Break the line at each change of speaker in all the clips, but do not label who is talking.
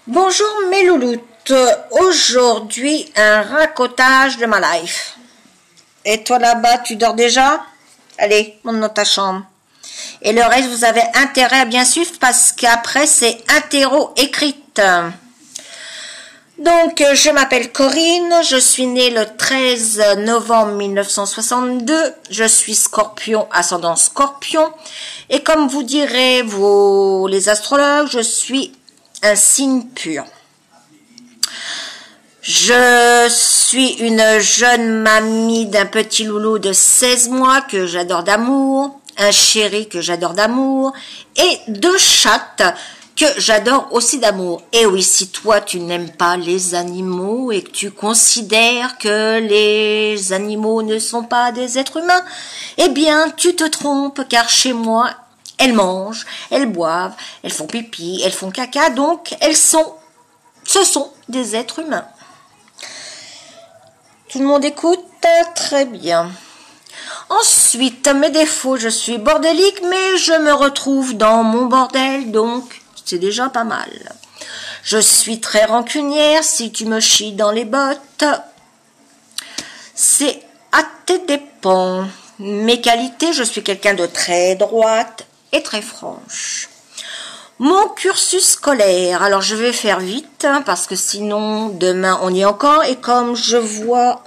Bonjour mes louloutes, aujourd'hui un racotage de ma life. Et toi là-bas, tu dors déjà? Allez, monte dans ta chambre. Et le reste, vous avez intérêt à bien suivre parce qu'après c'est interro-écrite. Donc, je m'appelle Corinne, je suis née le 13 novembre 1962, je suis scorpion, ascendant scorpion, et comme vous direz les astrologues, je suis un signe pur. Je suis une jeune mamie d'un petit loulou de 16 mois que j'adore d'amour, un chéri que j'adore d'amour, et 2 chattes que j'adore aussi d'amour. Et oui, si toi tu n'aimes pas les animaux et que tu considères que les animaux ne sont pas des êtres humains, eh bien tu te trompes, car chez moi, elles mangent, elles boivent, elles font pipi, elles font caca, donc ce sont des êtres humains. Tout le monde écoute? Très bien. Ensuite, mes défauts, je suis bordélique, mais je me retrouve dans mon bordel, donc c'est déjà pas mal. Je suis très rancunière, si tu me chies dans les bottes, c'est à tes dépens. Mes qualités, je suis quelqu'un de très droite et très franche. Mon cursus scolaire, alors je vais faire vite, parce que sinon demain on y est encore, et comme je vois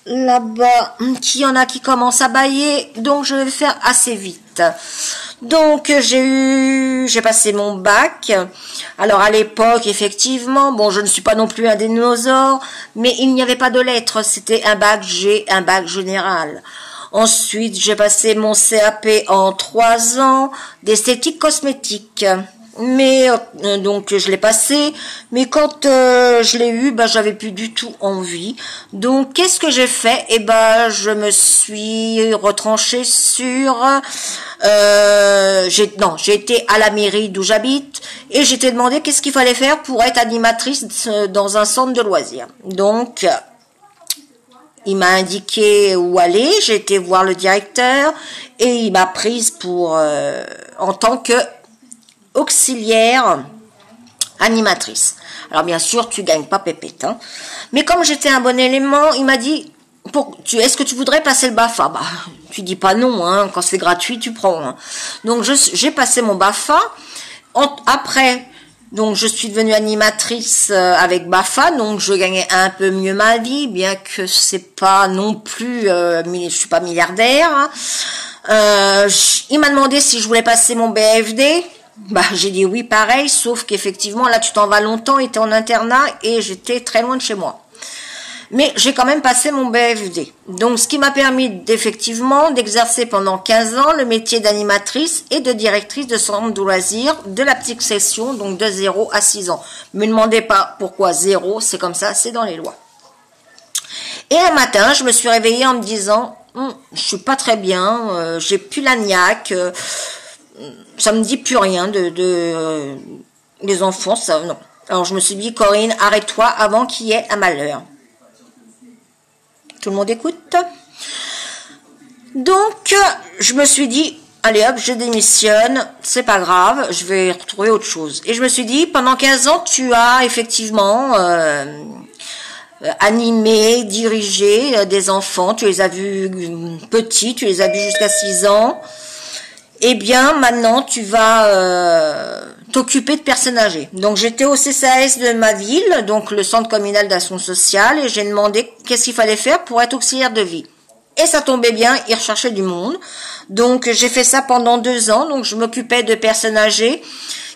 là-bas qu'il y en a qui commencent à bâiller, donc je vais faire assez vite. Donc j'ai passé mon bac. Alors à l'époque, effectivement, bon, je ne suis pas non plus un dinosaure, mais il n'y avait pas de lettres, c'était un bac G, un bac général. Ensuite, j'ai passé mon CAP en 3 ans d'esthétique cosmétique. Mais donc je l'ai passé, mais quand je l'ai eu, j'avais plus du tout envie. Donc qu'est-ce que j'ai fait? Je me suis retranchée sur j'ai été à la mairie d'où j'habite et j'étais demandé qu'est-ce qu'il fallait faire pour être animatrice dans un centre de loisirs. Donc il m'a indiqué où aller, j'ai été voir le directeur et il m'a prise pour en tant que auxiliaire animatrice. Alors bien sûr, tu gagnes pas pépette, hein. Mais comme j'étais un bon élément, il m'a dit est-ce que tu voudrais passer le BAFA? Tu dis pas non, hein, quand c'est gratuit, tu prends. Hein. Donc j'ai passé mon BAFA. Après, donc je suis devenue animatrice avec BAFA, donc je gagnais un peu mieux ma vie, bien que c'est pas non plus, je suis pas milliardaire. Hein. Il m'a demandé si je voulais passer mon BFD. J'ai dit oui, pareil, sauf qu'effectivement, là, tu t'en vas longtemps, et t'es en internat, et j'étais très loin de chez moi. Mais j'ai quand même passé mon BFD. Donc, ce qui m'a permis effectivement d'exercer pendant 15 ans le métier d'animatrice et de directrice de centre de loisirs de la petite session, donc de 0 à 6 ans. Me demandez pas pourquoi 0, c'est comme ça, c'est dans les lois. Et un matin, je me suis réveillée en me disant, je suis pas très bien, j'ai plus la niaque, ça me dit plus rien les enfants, ça, non. Alors je me suis dit, Corinne, arrête-toi avant qu'il y ait un malheur. Tout le monde écoute? Donc, je me suis dit, allez hop, je démissionne, c'est pas grave, je vais retrouver autre chose. Et je me suis dit, pendant 15 ans, tu as effectivement animé, dirigé des enfants, tu les as vus petits, tu les as vus jusqu'à 6 ans. Eh bien, maintenant, tu vas t'occuper de personnes âgées. Donc, j'étais au CCAS de ma ville, donc le Centre communal d'action sociale, et j'ai demandé qu'est-ce qu'il fallait faire pour être auxiliaire de vie. Et ça tombait bien, ils recherchaient du monde. Donc, j'ai fait ça pendant 2 ans. Donc, je m'occupais de personnes âgées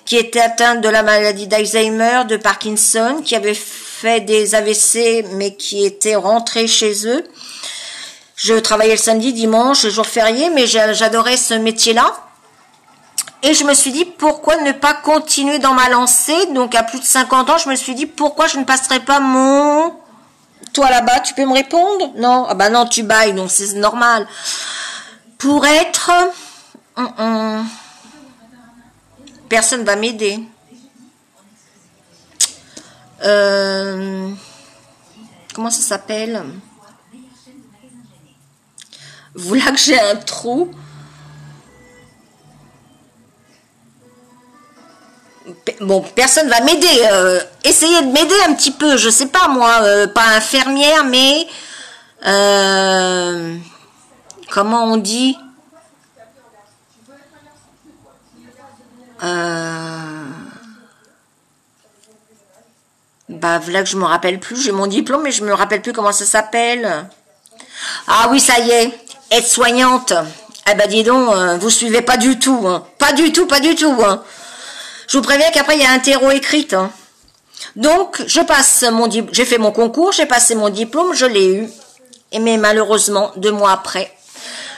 qui étaient atteintes de la maladie d'Alzheimer, de Parkinson, qui avaient fait des AVC, mais qui étaient rentrés chez eux. Je travaillais le samedi, dimanche, les jours fériés, mais j'adorais ce métier-là. Et je me suis dit, pourquoi ne pas continuer dans ma lancée? Donc, à plus de 50 ans, je me suis dit, pourquoi je ne passerais pas mon... Toi, là-bas, tu peux me répondre? Non? Ah non, tu bailles, donc c'est normal. Pour être... Personne va m'aider. Comment ça s'appelle? Voilà que j'ai un trou. bon, personne va m'aider. Essayez de m'aider un petit peu, je sais pas moi, pas infirmière, mais comment on dit, bah voilà que je me rappelle plus, j'ai mon diplôme mais je me rappelle plus comment ça s'appelle. Ah oui, ça y est, aide-soignante. Eh ben dis donc, vous suivez pas du tout, hein. Pas du tout, pas du tout, hein. Je vous préviens qu'après il y a un terreau écrite, hein. Donc je passe j'ai fait mon concours, j'ai passé mon diplôme, je l'ai eu. Mais malheureusement, 2 mois après,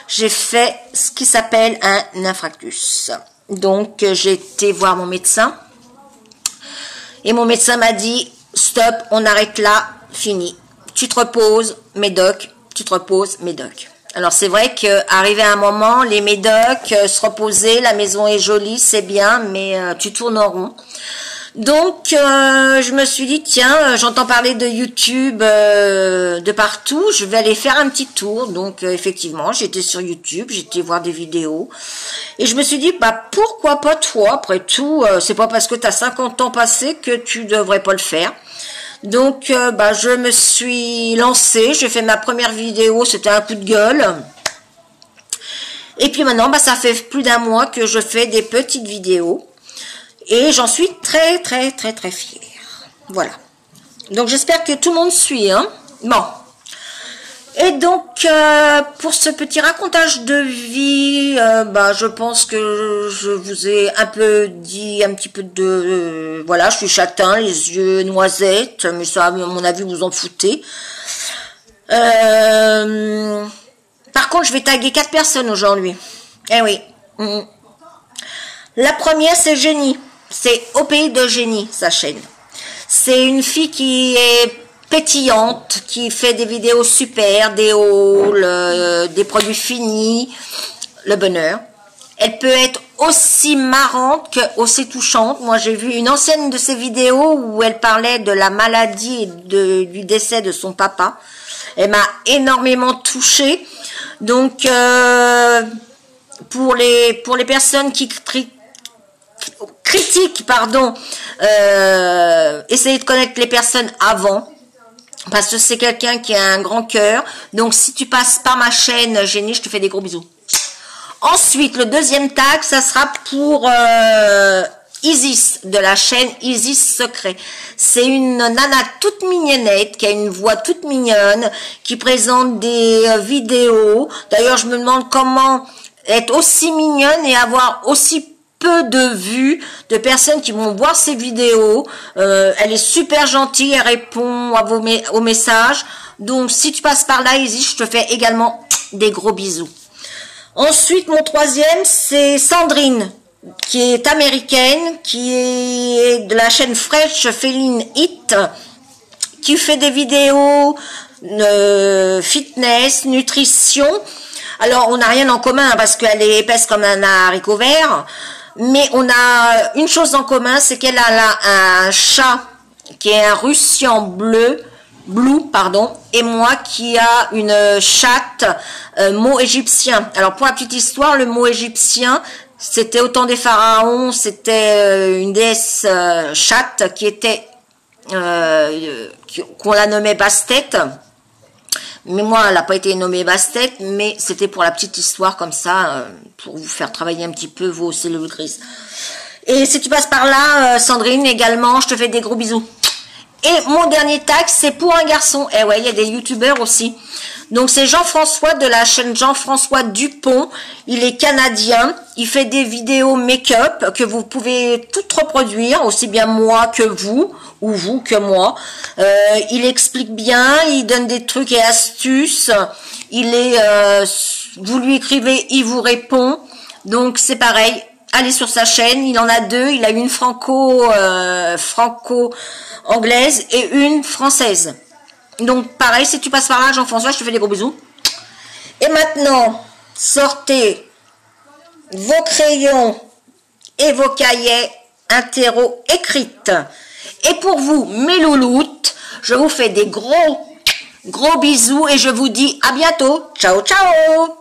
j'ai fait ce qui s'appelle un infarctus. Donc j'ai été voir mon médecin. Et mon médecin m'a dit, stop, on arrête là, fini. Tu te reposes, médoc, tu te reposes, médoc. Alors c'est vrai qu'arrivé à un moment, les médocs, se reposer, la maison est jolie, c'est bien, mais tu tournes en rond. Donc je me suis dit, tiens, j'entends parler de YouTube de partout, je vais aller faire un petit tour. Donc effectivement, j'étais sur YouTube, j'étais voir des vidéos. Et je me suis dit, bah pourquoi pas toi, après tout, c'est pas parce que tu as 50 ans passés que tu devrais pas le faire. Donc bah je me suis lancée, j'ai fait ma première vidéo, c'était un coup de gueule. Et puis maintenant, bah ça fait plus d'1 mois que je fais des petites vidéos. Et j'en suis très fière. Voilà. Donc j'espère que tout le monde suit, hein. Bon. Et donc, pour ce petit racontage de vie, bah, je pense que je vous ai un peu dit un petit peu de... voilà, je suis châtain, les yeux noisettes, mais ça, à mon avis, vous en foutez. Par contre, je vais taguer 4 personnes aujourd'hui. Eh oui. La première, c'est Génie. C'est Au pays de Génie, sa chaîne. C'est une fille qui est pétillante, qui fait des vidéos super, des hauls, des produits finis, le bonheur. Elle peut être aussi marrante que aussi touchante. Moi, j'ai vu une ancienne de ses vidéos où elle parlait de la maladie et du décès de son papa. Elle m'a énormément touchée. Donc, pour les personnes qui critiquent, pardon, essayez de connaître les personnes avant. Parce que c'est quelqu'un qui a un grand cœur. Donc, si tu passes par ma chaîne Génie, je te fais des gros bisous. Ensuite, le deuxième tag, ça sera pour Isis, de la chaîne Isis Secret. C'est une nana toute mignonnette, qui a une voix toute mignonne, qui présente des vidéos. D'ailleurs, je me demande comment être aussi mignonne et avoir aussi peu de vues, de personnes qui vont voir ces vidéos. Elle est super gentille, elle répond aux messages. Donc, si tu passes par là, Isis, je te fais également des gros bisous. Ensuite, mon troisième, c'est Sandrine, qui est américaine, qui est de la chaîne Fresh Feline Hit, qui fait des vidéos fitness, nutrition. Alors, on n'a rien en commun parce qu'elle est épaisse comme un haricot vert. Mais on a une chose en commun, c'est qu'elle a un chat qui est un Russian blue, et moi qui a une chatte mot égyptien. Alors pour la petite histoire, le mot égyptien, c'était au temps des pharaons, c'était une déesse chatte qui était, qu'on la nommait Bastet. Mais moi, elle n'a pas été nommée Bastet, mais c'était pour la petite histoire comme ça, pour vous faire travailler un petit peu vos cellules grises. Et si tu passes par là, Sandrine, également, je te fais des gros bisous. Et mon dernier tag, c'est pour un garçon. Eh ouais, il y a des youtubeurs aussi. Donc c'est Jean-François de la chaîne Jean-François Dupont. Il est canadien. Il fait des vidéos make-up que vous pouvez toutes reproduire, aussi bien moi que vous, ou vous que moi. Il explique bien, il donne des trucs et astuces. Vous lui écrivez, il vous répond. Donc c'est pareil. Allez sur sa chaîne, il en a 2. Il a une franco-anglaise et une française. Donc pareil, si tu passes par là, Jean-François, je te fais des gros bisous. Et maintenant, sortez vos crayons et vos cahiers interro écrites. Et pour vous, mes louloutes, je vous fais des gros bisous et je vous dis à bientôt. Ciao, ciao!